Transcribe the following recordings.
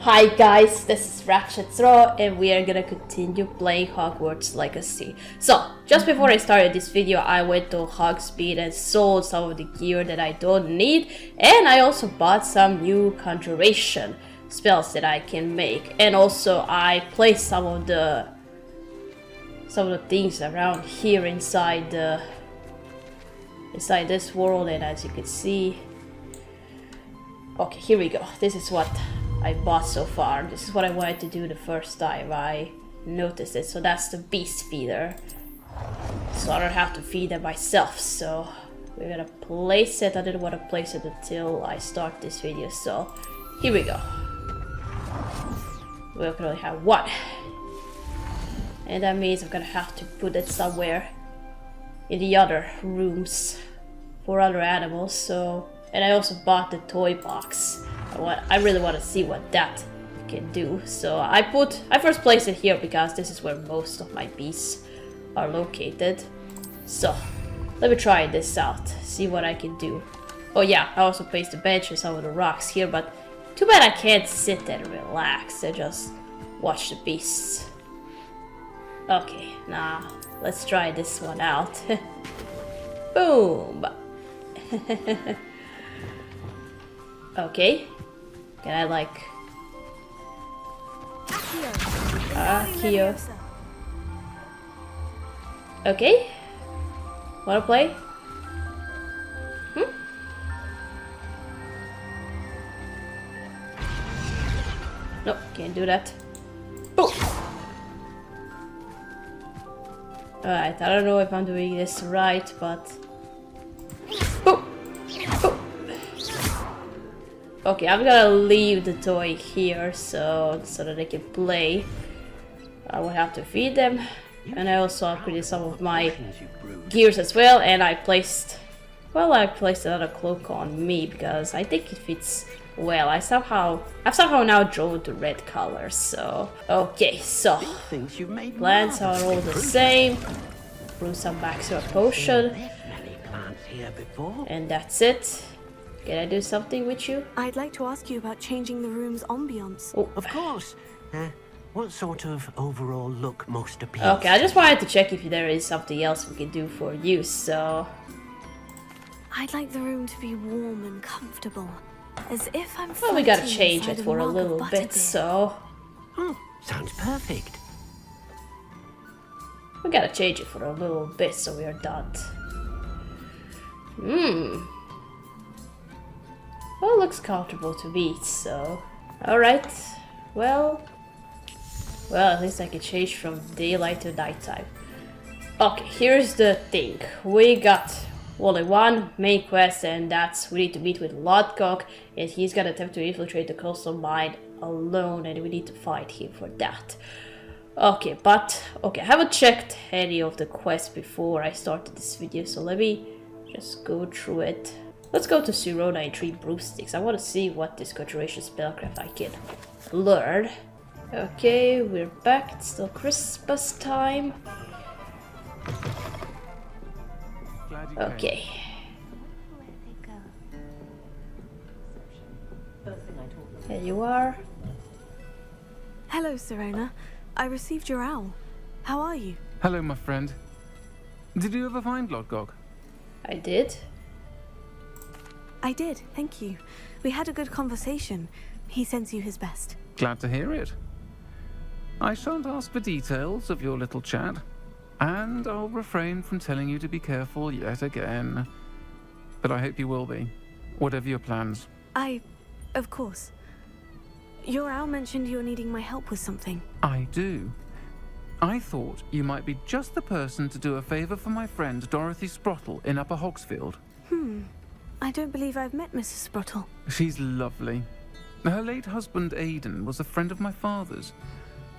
Hi guys, this is Ratchet's Raw and we are gonna continue playing Hogwarts Legacy. So, just before I started this video, I went to Hogsmeade and sold some of the gear that I don't need, and I also bought some new conjuration spells that I can make, and also I placed some of the things around here inside this world, and as you can see, okay, here we go. This is what I bought so far. This is what I wanted to do the first time I noticed it. So that's the beast feeder. So I don't have to feed them myself. So we're gonna place it. I didn't want to place it until I start this video. So here we go. We can only have one. And that means I'm gonna have to put it somewhere in the other rooms for other animals. So, and I also bought the toy box. I really want to see what that can do. So I first placed it here because this is where most of my beasts are located. So let me try this out, see what I can do. Oh yeah, I also placed a bench and some of the rocks here, but too bad I can't sit and relax and just watch the beasts. Okay, now let's try this one out. Boom! Okay. Can I like... Kyo. Okay. Wanna play? Nope, can't do that. Boom! Alright, I don't know if I'm doing this right, but... Boom! Boom! Okay, I'm gonna leave the toy here so that they can play. I will have to feed them, and I also upgraded some of my gears as well. And I placed another cloak on me because I think it fits well. I've somehow now drawn the red color. So okay, so plants are all the same. Brew some maximum potion, and that's it. Can I do something with you? I'd like to ask you about changing the room's ambience. Oh. Of course. What sort of overall look most appeals? Okay, I just wanted to check if there is something else we can do for you, so... I'd like the room to be warm and comfortable. As if I'm well, we gotta change it for a little bit, so... Sounds perfect. We gotta change it for a little bit so we are done. Well, it looks comfortable to me, so... Alright, well, at least I can change from daylight to nighttime. Okay, here's the thing. We got only one main quest, and that's we need to meet with Lodgok, and he's gonna attempt to infiltrate the coastal mine alone, and we need to fight him for that. Okay, I haven't checked any of the quests before I started this video, so let me just go through it. Let's go to Sirona and 3 broomsticks. I want to see what this conjuration spellcraft I can learn. Okay, we're back. It's still Christmas time. Okay. There you are. Hello, Sirona. I received your owl. How are you? Hello, my friend. Did you ever find Lodgok? I did. I did, thank you. We had a good conversation. He sends you his best. Glad to hear it. I shan't ask for details of your little chat, and I'll refrain from telling you to be careful yet again. But I hope you will be, whatever your plans. Of course. Your owl mentioned you're needing my help with something. I do. I thought you might be just the person to do a favor for my friend Dorothy Sprottle in Upper Hogsfield. I don't believe I've met Mrs Sprottle. She's lovely. Her late husband Aidan was a friend of my father's.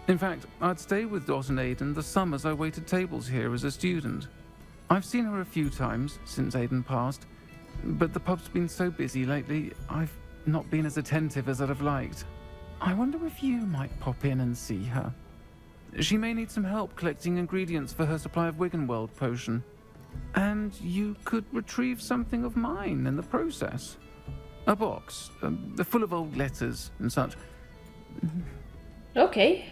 In fact, I'd stay with Dot and Aidan the summers I waited tables here as a student. I've seen her a few times since Aidan passed, but the pub's been so busy lately, I've not been as attentive as I'd have liked. I wonder if you might pop in and see her. She may need some help collecting ingredients for her supply of Wiggenweld potion. And you could retrieve something of mine in the process. A box, full of old letters and such. Okay.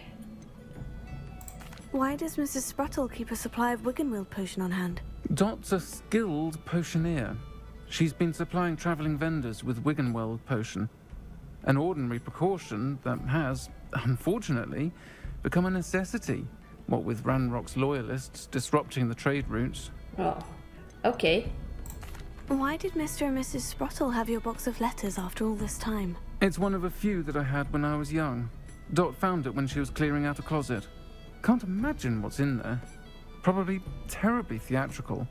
Why does Mrs. Sprottle keep a supply of Wiggenweld potion on hand? Dot's a skilled potioneer. She's been supplying travelling vendors with Wiggenweld potion. An ordinary precaution that has, unfortunately, become a necessity, what with Ranrock's loyalists disrupting the trade routes. Oh, okay. Why did Mr. and Mrs. Sprottle have your box of letters after all this time? It's one of a few that I had when I was young. Dot found it when she was clearing out a closet. Can't imagine what's in there. Probably terribly theatrical.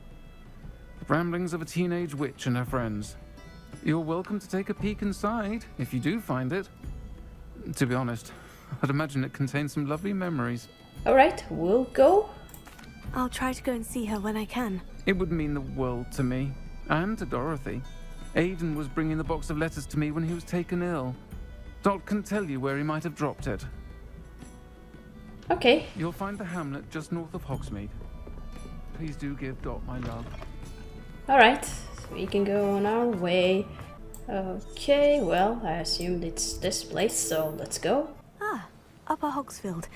The ramblings of a teenage witch and her friends. You're welcome to take a peek inside, if you do find it. To be honest, I'd imagine it contains some lovely memories. Alright, we'll go. I'll try to go and see her when I can. It would mean the world to me, and to Dorothy. Aiden was bringing the box of letters to me when he was taken ill. Dot can tell you where he might have dropped it. Okay. You'll find the hamlet just north of Hogsmeade. Please do give Dot my love. Alright, so we can go on our way. Okay, well, I assumed it's this place, so let's go. Ah, Upper Hogsfield.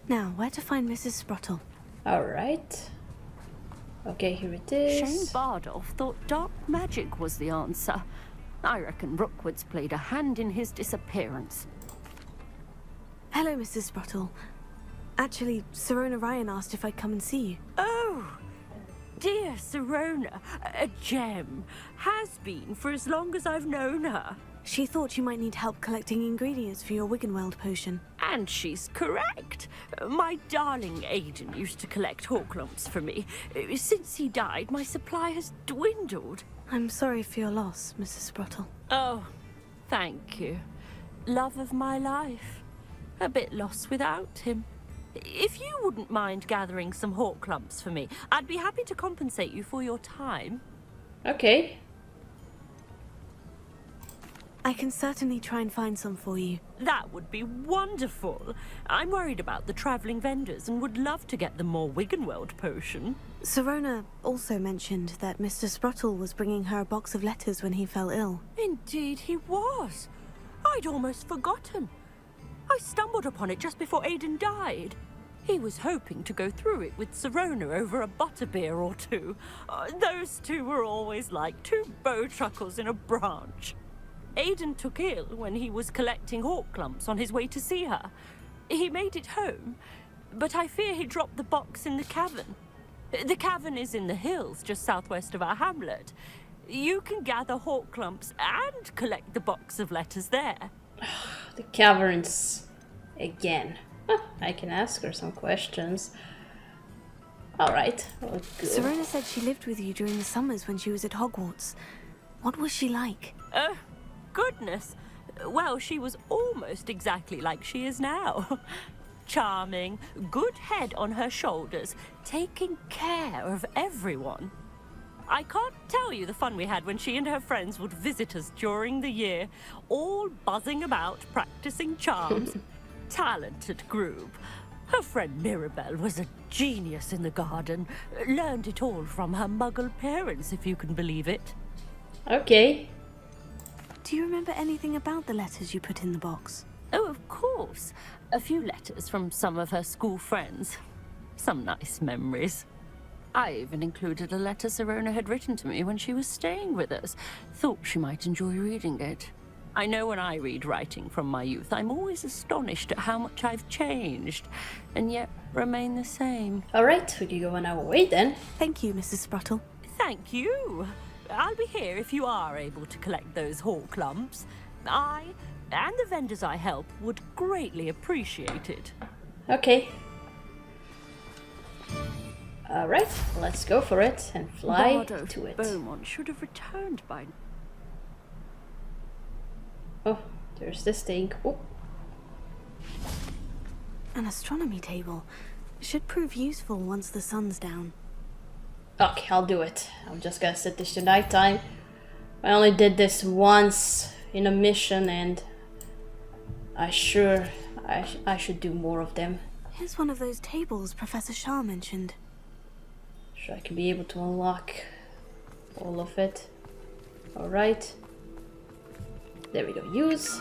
Now, where to find Mrs. Sprottle? Alright. Okay, here it Shane is. Bardolph thought dark magic was the answer. I reckon Rookwood's played a hand in his disappearance. Hello, Mrs. Sprottle. Actually, Sirona Ryan asked if I'd come and see you. Oh, dear Sirona, a gem. Has been for as long as I've known her. She thought you might need help collecting ingredients for your Wiggenweld potion. And she's correct. My darling Aiden used to collect Horklumps for me. Since he died, my supply has dwindled. I'm sorry for your loss, Mrs. Sprottle. Oh, thank you. Love of my life. A bit lost without him. If you wouldn't mind gathering some Horklumps for me, I'd be happy to compensate you for your time. Okay. I can certainly try and find some for you. That would be wonderful. I'm worried about the travelling vendors and would love to get them more Wiggenweld potion. Sirona also mentioned that Mr. Sprottle was bringing her a box of letters when he fell ill. Indeed he was. I'd almost forgotten. I stumbled upon it just before Aiden died. He was hoping to go through it with Sirona over a butterbeer or two. Those two were always like two bowtruckles in a branch. Aiden took ill when he was collecting Horklumps on his way to see her. He made it home, but I fear he dropped the box in the cavern. The cavern is in the hills just southwest of our hamlet. You can gather Horklumps and collect the box of letters there. The caverns again. I can ask her some questions. Alright, well, good. Sirona said she lived with you during the summers when she was at Hogwarts. What was she like? Goodness. Well, she was almost exactly like she is now. Charming, good head on her shoulders, taking care of everyone. I can't tell you the fun we had when she and her friends would visit us during the year, all buzzing about, practicing charms. Talented group. Her friend Mirabelle was a genius in the garden. Learned it all from her muggle parents, if you can believe it. Okay. Do you remember anything about the letters you put in the box? Oh, of course. A few letters from some of her school friends. Some nice memories. I even included a letter Sirona had written to me when she was staying with us. Thought she might enjoy reading it. I know when I read writing from my youth, I'm always astonished at how much I've changed, and yet remain the same. Alright, we can go on our way then. Thank you, Mrs. Sprottle. Thank you. I'll be here if you are able to collect those Horklumps. I, and the vendors I help, would greatly appreciate it. Okay. Alright, let's go for it and fly Bardolph to it. Beaumont should have returned by now. Oh, there's this thing. Oh, An astronomy table. Should prove useful once the sun's down. okay, I'll do it. I'm just gonna set this to nighttime. I only did this once in a mission and I should do more of them. Here's one of those tables Professor Shah mentioned. So I can be able to unlock all of it. Alright. There we go, use.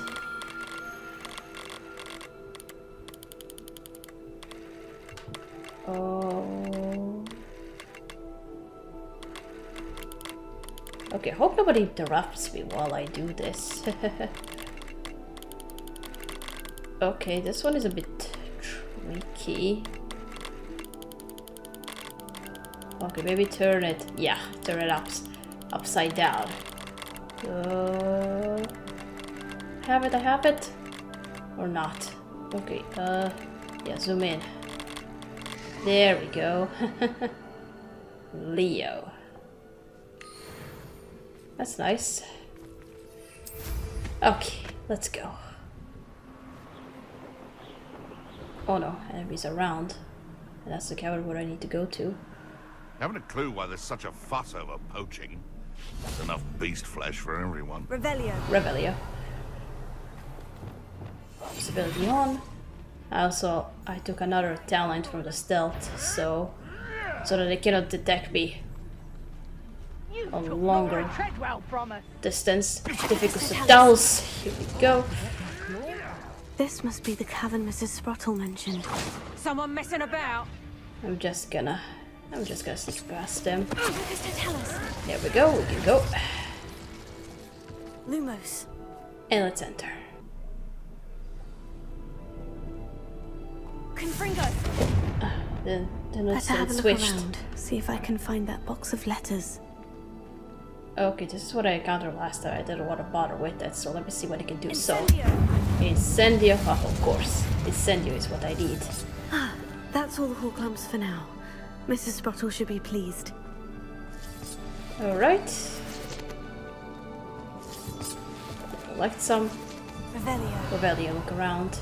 Oh. Okay, I hope nobody interrupts me while I do this. Okay, this one is a bit tricky. Okay, maybe turn it. Yeah, turn it upside down. Have it, I have it. Or not. Okay, yeah, zoom in. There we go. Leo. That's nice. Okay, let's go. Oh no, enemies around. And that's the cavern where I need to go to. Haven't a clue why there's such a fuss over poaching. There's enough beast flesh for everyone. Revelio. Visibility on. Also, I took another talent from the stealth, so that they cannot detect me on longer distance. Difficult to douse. Here we go. This must be the cavern Mrs Sprottle mentioned. Someone messing about? I'm just gonna sneak past them. Tell us. There we go. We can go. Lumos. And let's enter. Confringo. Then let's Better have a get look switched. around. See if I can find that box of letters. Okay, this is what I encountered last time. I didn't want to bother with that, so let me see what I can do. Incendio. So, Incendio. Oh, of course. Incendio is what I need. That's all the hall clumps for now. Mrs Sprottle should be pleased. Alright. Collect some. Revelio, look around.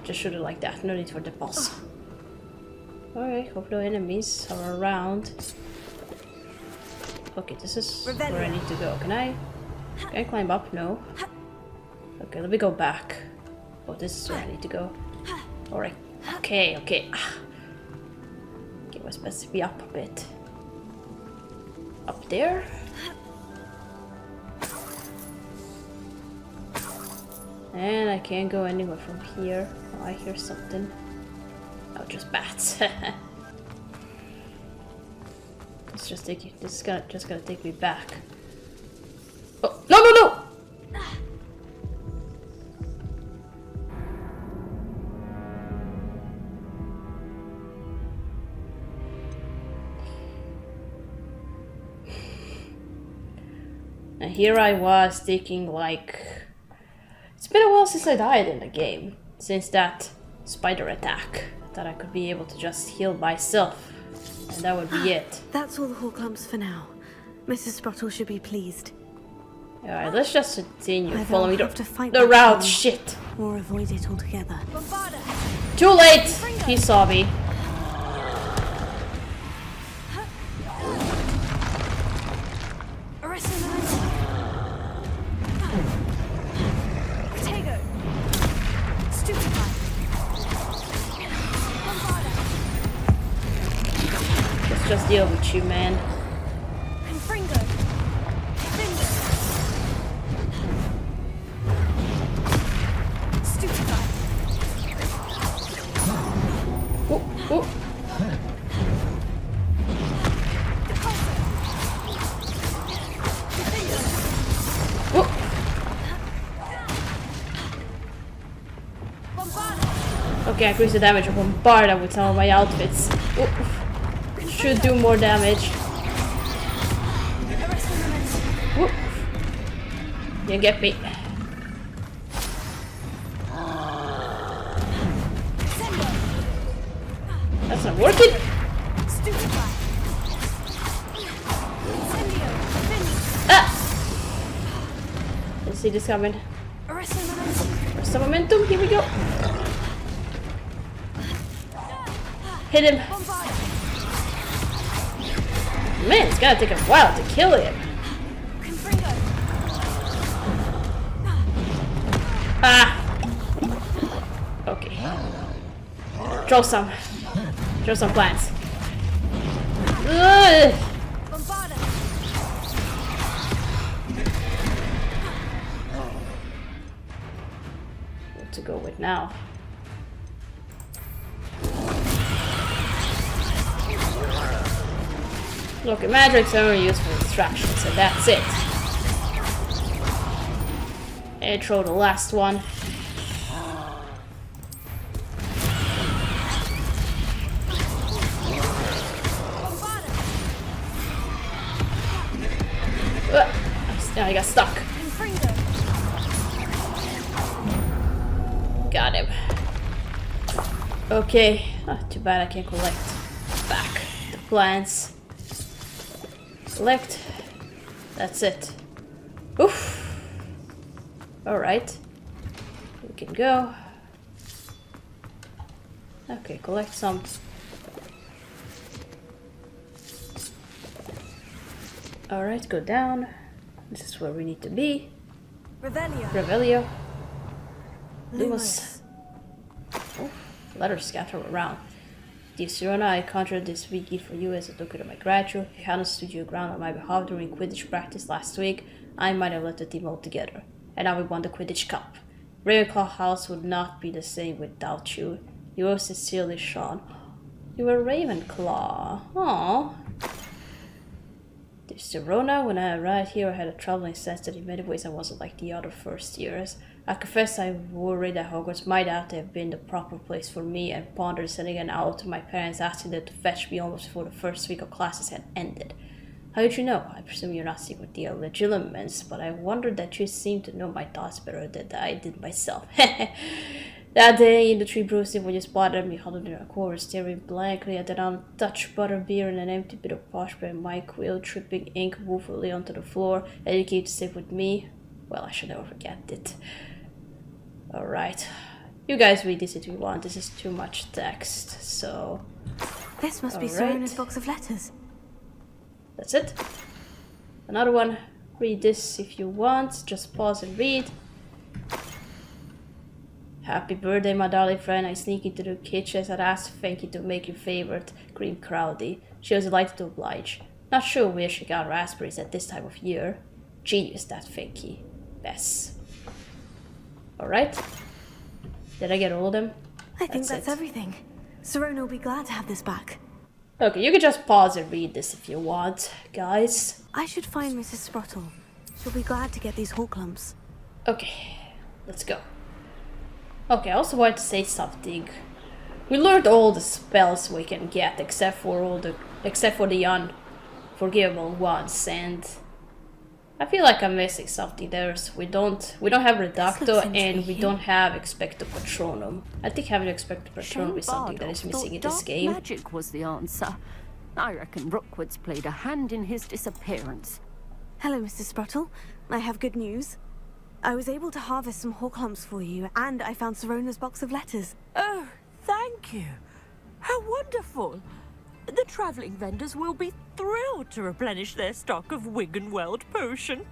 Just shoot it like that. No need for the pulse. Alright, hope no enemies are around. Okay, this is where I need to go. Can I climb up? No. Okay, let me go back. Oh, this is where I need to go. Alright. Okay. Okay, we're supposed to be up a bit. Up there? And I can't go anywhere from here. Oh, I hear something. Oh, just bats. Let's just take you. This is just gonna take me back. Oh, no! And here I was thinking, like, it's been a while since I died in the game, since that spider attack, that I could be able to just heal myself, and that would be it. That's all the hall clumps for now. Mrs Sprottle should be pleased. Alright, let's just continue Either following I'll have to fight the that route. one, Shit! or avoid it altogether. Too late! He saw me. Let's just deal with you, man. Oh. Okay, I increase the damage of Bombarda with some of my outfits. Should do more damage. You get me. That's not working. Let's see this coming. Arrest momentum. Here we go. Hit him. Man, it's gonna take a while to kill him. Okay. Throw some plants. Ugh. to go with now. Look, magic's only used for distractions, and that's it. And throw the last one. I got stuck. Got him. Okay. Oh, too bad I can't collect back the plants. Select. That's it. Oof. Alright. We can go. Okay, collect some. Alright, go down. This is where we need to be. Revelio. Revelio. Lumos. Oh, letters scattered around. Dear Sirona, I conjured this wee gift for you as a token of my gratitude. You hadn't stood your ground on my behalf during Quidditch practice last week. I might have left the team altogether. And now we won the Quidditch Cup. Ravenclaw House would not be the same without you. Yours sincerely, Sean. You were Ravenclaw. Aww. Dear Sirona, when I arrived here, I had a troubling sense that in many ways I wasn't like the other first years. I confess I worried that Hogwarts might not have been the proper place for me and pondered sending an owl to my parents asking them to fetch me almost before the first week of classes had ended. How did you know? I presume you're not seeing with the legilimens, but I wondered that you seemed to know my thoughts better than I did myself. That day in the Tree Brewing when you spotted me huddled in a corner staring blankly at an untouched butterbeer and an empty bit of parchment and my quill dripping ink woefully onto the floor, and you came to sit with me. Well, I shall never forget it. Alright. You guys read this if you want. This is too much text, so... This must be Sirona's box of letters. That's it. Another one. Read this if you want. Just pause and read. Happy birthday, my darling friend. I sneak into the kitchen as I'd asked Fanky to make your favorite cream crowdy. She was delighted to oblige. Not sure where she got raspberries at this time of year. Genius, that Fanky. Bess. Alright. Did I get all of them? I think that's everything. Sirona will be glad to have this back. Okay, you can just pause and read this if you want, guys. I should find Mrs Sprottle. She'll be glad to get these Horklumps. Okay, let's go. Okay, I also wanted to say something. We learned all the spells we can get except for the unforgivable ones, and I feel like I'm missing something. We don't have Reducto and we don't have Expecto Patronum. I think having Expecto Patronum is something that is missing in this game. Magic was the answer. I reckon Rookwood's played a hand in his disappearance. Hello, Mrs Sprottle. I have good news. I was able to harvest some Horklumps for you, and I found Sirona's box of letters. Oh, thank you. How wonderful. The travelling vendors will be thrilled to replenish their stock of Wiggenweld potion.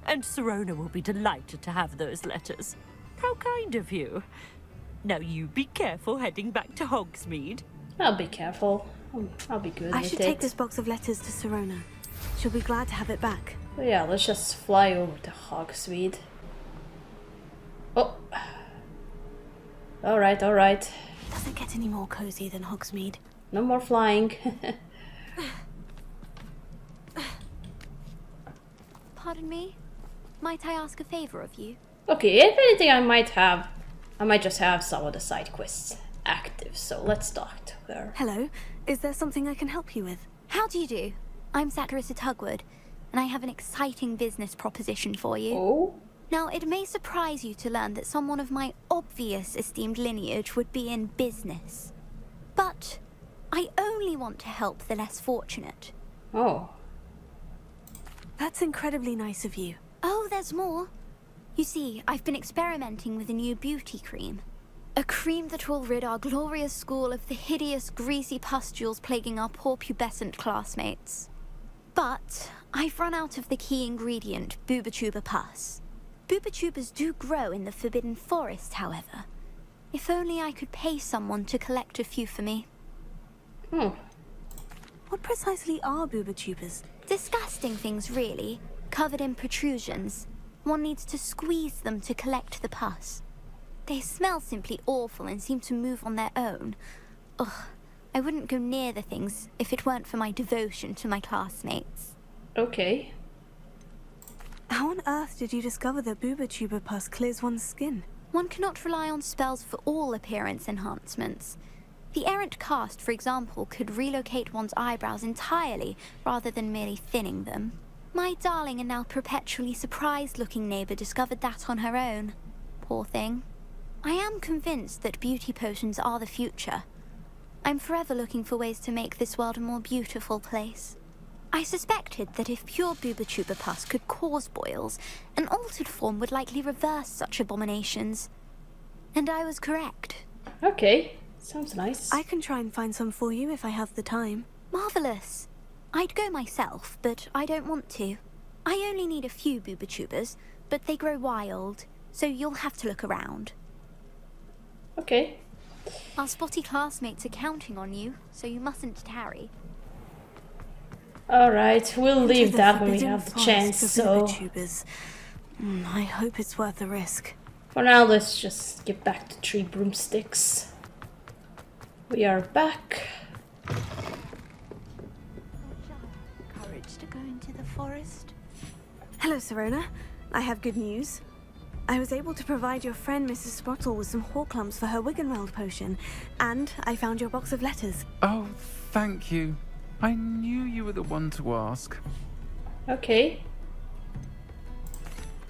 And Sirona will be delighted to have those letters. How kind of you. Now you be careful heading back to Hogsmeade. I'll be careful. I'll be good I with should take this box of letters to Sirona. She'll be glad to have it back. Well, yeah, let's just fly over to Hogsmeade. Oh. Alright, alright. Doesn't get any more cozy than Hogsmeade. No more flying. Pardon me? Might I ask a favor of you? Okay, if anything I might just have some of the side quests active, so let's talk to her. Hello, is there something I can help you with? How do you do? I'm Satirissa Tugwood, and I have an exciting business proposition for you. Oh? Now, it may surprise you to learn that someone of my obvious esteemed lineage would be in business. But I only want to help the less fortunate. Oh. That's incredibly nice of you. Oh, there's more. You see, I've been experimenting with a new beauty cream. A cream that will rid our glorious school of the hideous, greasy pustules plaguing our poor pubescent classmates. But I've run out of the key ingredient, Booba-Tuba pus. Booba-Tubas do grow in the Forbidden Forest, however. If only I could pay someone to collect a few for me. What precisely are Booba-Tubas? Disgusting things, really. Covered in protrusions. One needs to squeeze them to collect the pus. They smell simply awful and seem to move on their own. Ugh, I wouldn't go near the things if it weren't for my devotion to my classmates. Okay. How on earth did you discover that Booba Tuber Pus clears one's skin? One cannot rely on spells for all appearance enhancements. The errant cast, for example, could relocate one's eyebrows entirely rather than merely thinning them. My darling and now perpetually surprised-looking neighbour discovered that on her own. Poor thing. I am convinced that beauty potions are the future. I'm forever looking for ways to make this world a more beautiful place. I suspected that if pure Booba Tuber Pus could cause boils, an altered form would likely reverse such abominations. And I was correct. Okay. Sounds nice. I can try and find some for you if I have the time. Marvellous. I'd go myself, but I don't want to. I only need a few Booba Tubers, but they grow wild, so you'll have to look around. Okay. Our spotty classmates are counting on you, so you mustn't tarry. Alright, we'll leave Into that when we forbidden have the forest chance, of so... Booba Tubers. I hope it's worth the risk. For now, let's just get back to 3 broomsticks. We are back. Courage to go into the forest. Hello, Sirona. I have good news. I was able to provide your friend Mrs Sprottle with some Horklumps for her Wiggenweld potion, and I found your box of letters. Oh, thank you. I knew you were the one to ask. Okay.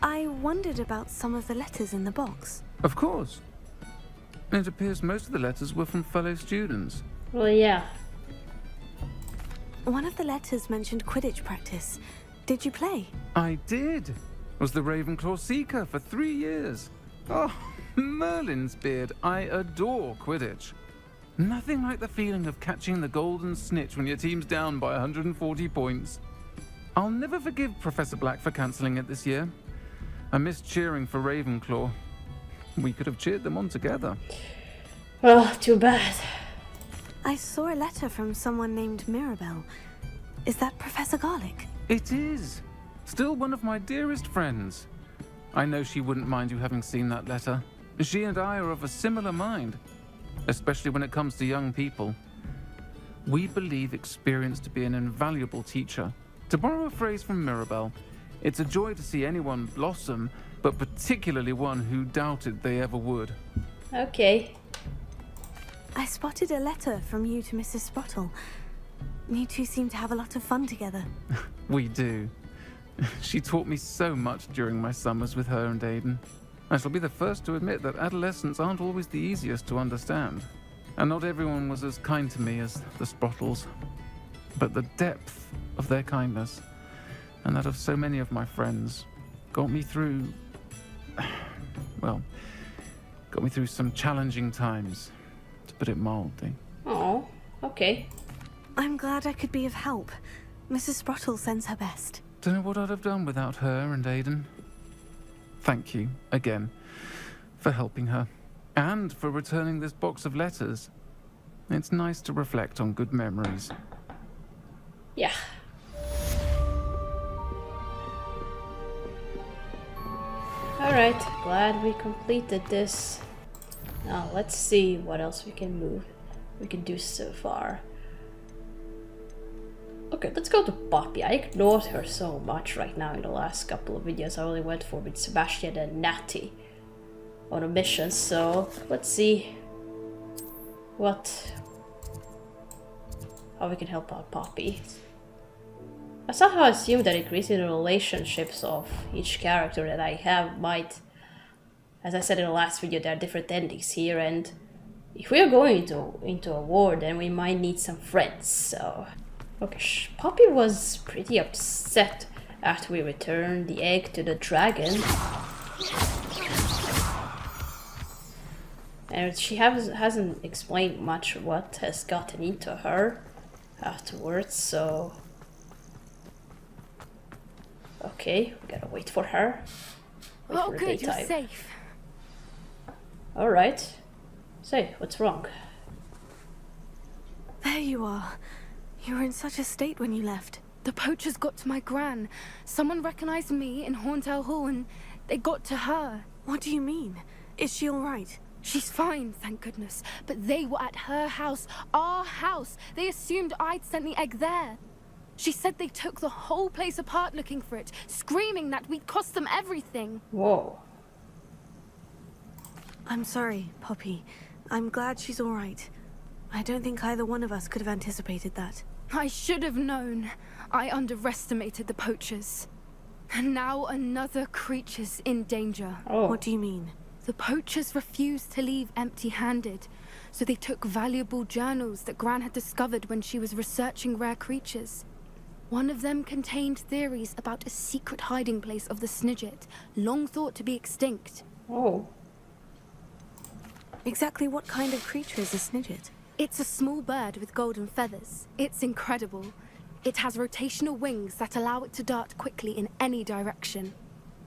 I wondered about some of the letters in the box. Of course. It appears most of the letters were from fellow students. Well, yeah. One of the letters mentioned Quidditch practice. Did you play? I did. Was the Ravenclaw Seeker for 3 years. Oh, Merlin's beard. I adore Quidditch. Nothing like the feeling of catching the golden snitch when your team's down by 140 points. I'll never forgive Professor Black for cancelling it this year. I missed cheering for Ravenclaw. We could have cheered them on together. Oh, too bad. I saw a letter from someone named Mirabelle. Is that Professor Garlick? It is. Still one of my dearest friends. I know she wouldn't mind you having seen that letter. She and I are of a similar mind, especially when it comes to young people. We believe experience to be an invaluable teacher. To borrow a phrase from Mirabelle, it's a joy to see anyone blossom, but particularly one who doubted they ever would. Okay. I spotted a letter from you to Mrs Sprottle. You two seem to have a lot of fun together. We do. She taught me so much during my summers with her and Aidan. I shall be the first to admit that adolescents aren't always the easiest to understand. And not everyone was as kind to me as the Sprottles. But the depth of their kindness, and that of so many of my friends, got me through... well, got me through some challenging times, to put it mildly. Oh, okay. I'm glad I could be of help. Mrs Sprottle sends her best. Don't know what I'd have done without her and Aidan. Thank you, again, for helping her, and for returning this box of letters. It's nice to reflect on good memories. Yeah. Alright, glad we completed this. Now let's see what else we can move. We can do so far. Okay, let's go to Poppy. I ignored her so much right now in the last couple of videos. I only went for with Sebastian and Natty on a mission, so let's see how we can help out Poppy. I somehow assume that increasing the relationships of each character that I have might, as I said in the last video, there are different endings here, and if we are going into a war, then we might need some friends, so... Okay, Poppy was pretty upset after we returned the egg to the dragon. And she hasn't explained much what has gotten into her afterwards, so... Okay, we gotta wait for her. Wait Oh, for the good, you're daytime. safe. Alright. Say, what's wrong? There you are. You were in such a state when you left. The poachers got to my gran. Someone recognized me in Horntail Hall and they got to her. What do you mean? Is she all right? She's fine, thank goodness. But they were at her house, our house. They assumed I'd sent the egg there. She said they took the whole place apart looking for it, screaming that we'd cost them everything. Whoa. I'm sorry, Poppy. I'm glad she's all right. I don't think either one of us could have anticipated that. I should have known. I underestimated the poachers. And now another creature's in danger. Oh. What do you mean? The poachers refused to leave empty-handed, so they took valuable journals that Gran had discovered when she was researching rare creatures. One of them contained theories about a secret hiding place of the Snidget, long thought to be extinct. Oh. Exactly what kind of creature is a Snidget? It's a small bird with golden feathers. It's incredible. It has rotational wings that allow it to dart quickly in any direction.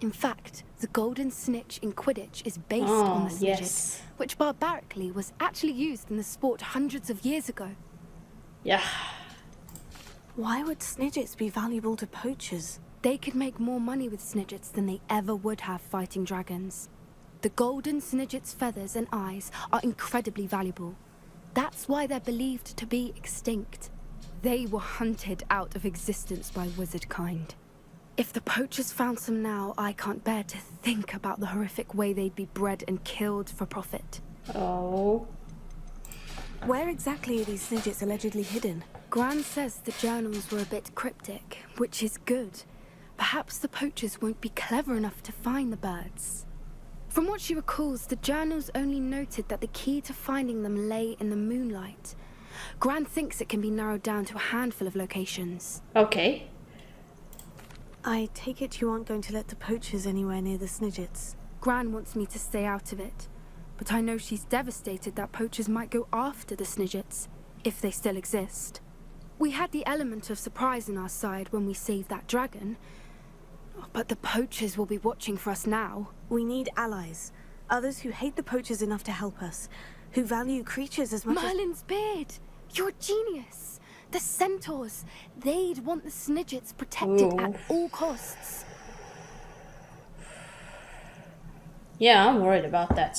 In fact, the golden snitch in Quidditch is based on the Snidget, yes. which barbarically was actually used in the sport hundreds of years ago. Yeah. Why would Snidgets be valuable to poachers? They could make more money with Snidgets than they ever would have fighting dragons. The golden Snidget's feathers and eyes are incredibly valuable. That's why they're believed to be extinct. They were hunted out of existence by wizard kind. If the poachers found some now, I can't bear to think about the horrific way they'd be bred and killed for profit. Oh. Where exactly are these Snidgets allegedly hidden? Gran says the journals were a bit cryptic, which is good. Perhaps the poachers won't be clever enough to find the birds. From what she recalls, the journals only noted that the key to finding them lay in the moonlight. Gran thinks it can be narrowed down to a handful of locations. Okay. I take it you aren't going to let the poachers anywhere near the Snidgets. Gran wants me to stay out of it, but I know she's devastated that poachers might go after the Snidgets, if they still exist. We had the element of surprise on our side when we saved that dragon, but the poachers will be watching for us now. We need allies. Others who hate the poachers enough to help us. Who value creatures as much Merlin's beard! You're a genius! The centaurs! They'd want the Snidgets protected at all costs. Yeah, I'm worried about that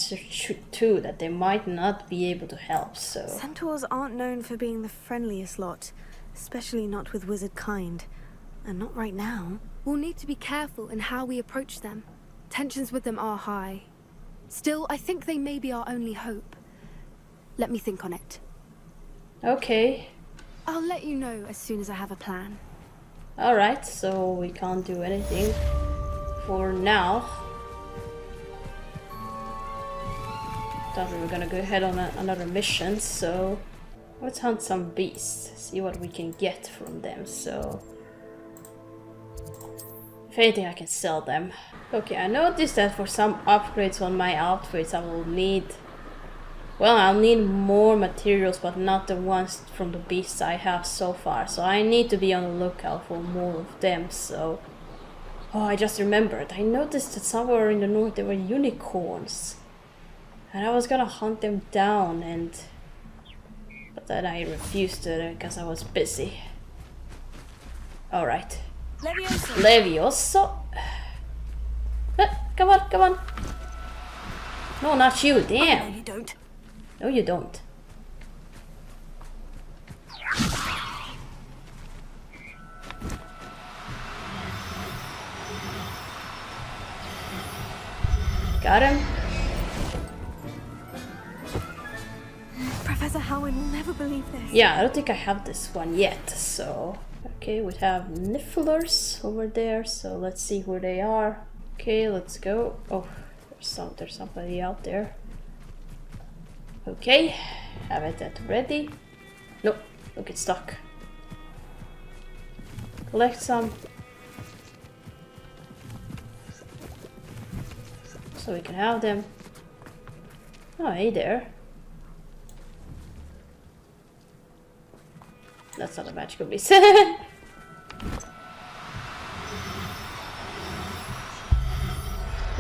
too, that they might not be able to help, so... Centaurs aren't known for being the friendliest lot. Especially not with wizard kind. And not right now. We'll need to be careful in how we approach them. Tensions with them are high. Still, I think they may be our only hope. Let me think on it. Okay. I'll let you know as soon as I have a plan. Alright, so we can't do anything for now. Thought we were gonna go ahead on another mission, so let's hunt some beasts, see what we can get from them. So if anything, I can sell them. Okay, I noticed that for some upgrades on my outfits I will need, well, I'll need more materials, but not the ones from the beasts I have so far, so I need to be on the lookout for more of them. So oh, I just remembered, I noticed that somewhere in the north there were unicorns. And I was gonna hunt them down, but then I refused to because I was busy. Alright. Levioso! Levioso! Come on, come on! No, not you, damn! No, you don't. No, you don't. Got him. Professor Howin will never believe this. Yeah, I don't think I have this one yet, so... Okay, we have Nifflers over there, so let's see where they are. Okay, let's go. Oh, there's somebody out there. Okay, have it at ready. Nope, look, it's stuck. Collect some. So we can have them. Oh, hey there. That's not a magical beast.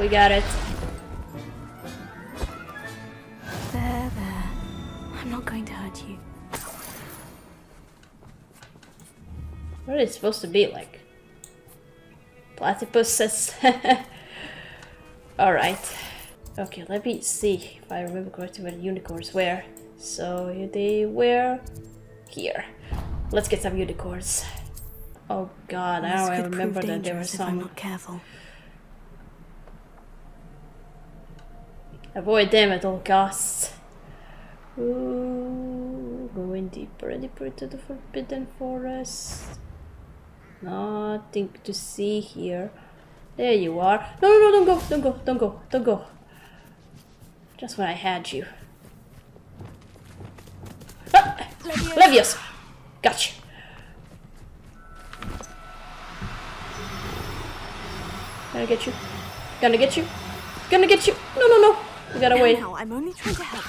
We got it. There. I'm not going to hurt you. What are they supposed to be like? Platypuses. Alright. Okay, let me see if I remember correctly where the unicorns were. So they were here. Let's get some unicorns. Oh god, now I remember that there were if I'm some. not careful. Avoid them at all costs. Ooh, going deeper and deeper into the forbidden forest. Nothing to see here. There you are. No, no, no, don't go, don't go, don't go, don't go. Just when I had you. Ah! Leviosa! Gotcha. Gonna get you. Gonna get you. Gonna get you. No, no, no. You got away. No, I'm only trying to help.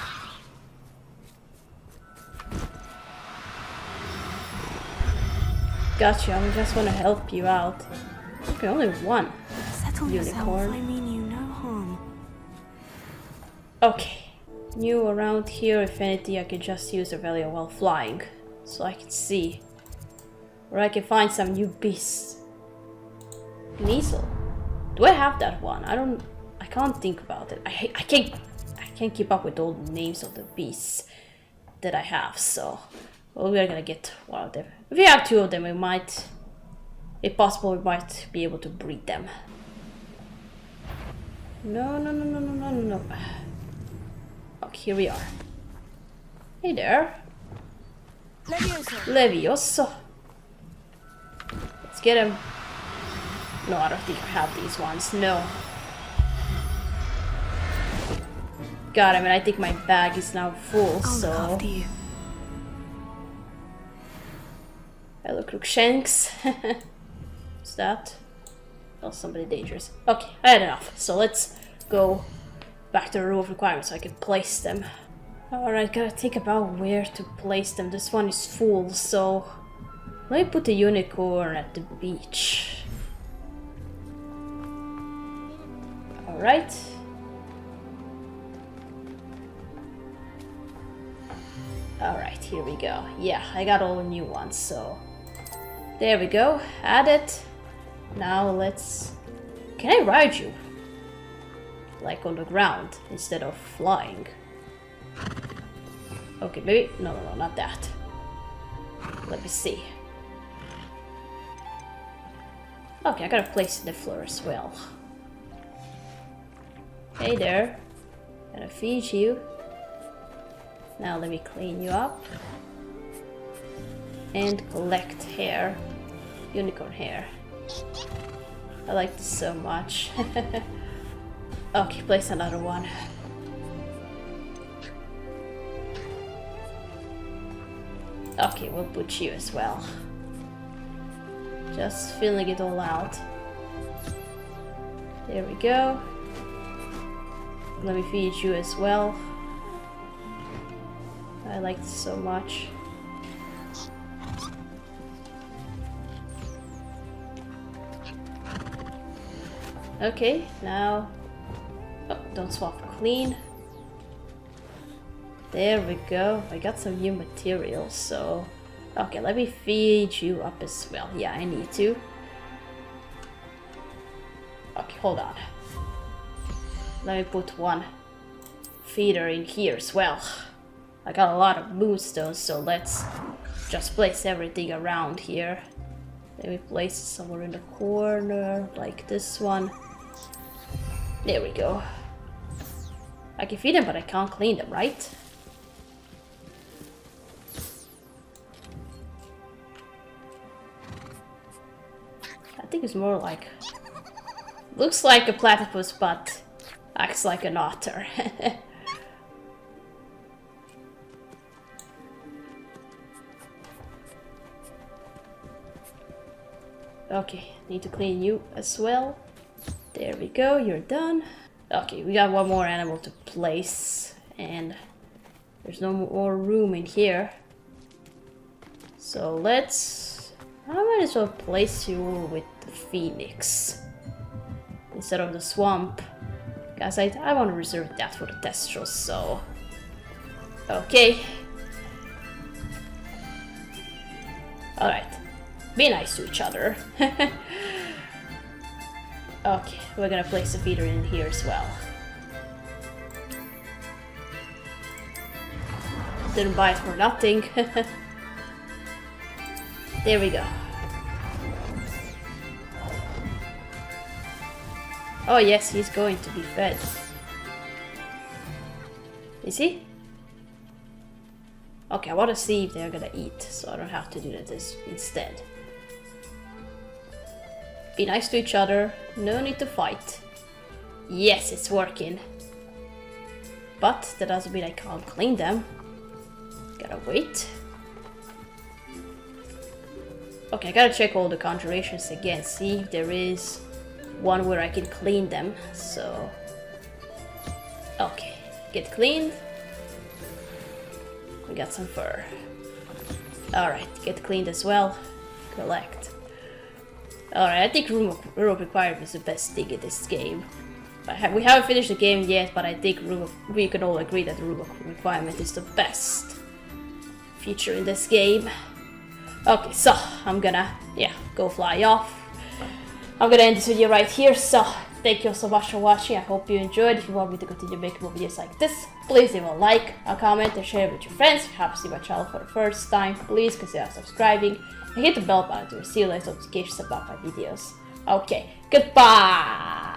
Gotcha. I just want to help you out. Okay, only one. Settle yourself. Unicorn. I mean you no harm. Okay. New around here. If anything, I can just use the value while flying, so I can see, or I can find some new beasts. Kneasel. Do I have that one? I can't think about it. I can't keep up with all the names of the beasts that I have. So, well, we're gonna get one of them. If we have two of them, we might, if possible, we might be able to breed them. No, no, no, no, no, no, no, no. Okay, here we are. Hey there. Leviosa. Let's get him. No, I don't think I have these ones. No. God, I mean, I think my bag is now full, so... I'll look after you. Hello, Crookshanks. What's that? Oh, somebody dangerous. Okay, I had enough. So let's go back to the row of requirements so I can place them. Alright, gotta think about where to place them. This one is full, so... Let me put the unicorn at the beach. Alright. Alright, here we go. Yeah, I got all the new ones, so... There we go, add it. Now let's... Can I ride you? Like on the ground, instead of flying. Okay, maybe... No, no, no, not that. Let me see. Okay, I gotta place the floor as well. Hey there. Gonna feed you. Now let me clean you up. And collect hair. Unicorn hair. I like this so much. Okay, place another one. Okay, we'll put you as well. Just filling it all out. There we go. Let me feed you as well. I like this so much. Okay, now... Oh, don't swap clean. There we go. I got some new materials, so... Okay, let me feed you up as well. Yeah, I need to. Okay, hold on. Let me put one feeder in here as well. I got a lot of moonstones, so let's just place everything around here. Let me place it somewhere in the corner, like this one. There we go. I can feed them, but I can't clean them, right? I think it's more like... Looks like a platypus, but acts like an otter. Okay, need to clean you as well. There we go, you're done. Okay, we got one more animal to place, and there's no more room in here. So let's... I might as well place you with the phoenix instead of the swamp, because I want to reserve that for the Testrals, so... Okay. Alright. Be nice to each other. Okay, we're gonna place a feeder in here as well. Didn't buy it for nothing. There we go. Oh yes, he's going to be fed. Is he? Okay, I want to see if they're gonna eat, so I don't have to do this instead. Be nice to each other, no need to fight. Yes, it's working. But that doesn't mean I can't clean them. Gotta wait. Okay, I gotta check all the conjurations again, see if there is one where I can clean them, so... Okay, get cleaned. We got some fur. Alright, get cleaned as well. Collect. Alright, I think room of requirement is the best thing in this game. We haven't finished the game yet, but I think we can all agree that the room of requirement is the best feature in this game. Okay, so I'm gonna, go fly off. I'm gonna end this video right here, so thank you so much for watching. I hope you enjoyed. If you want me to continue making more videos like this, please leave a like, a comment, and share it with your friends. If you have to see my channel for the first time, please consider subscribing and hit the bell button to receive latest notifications about my videos. Okay, goodbye!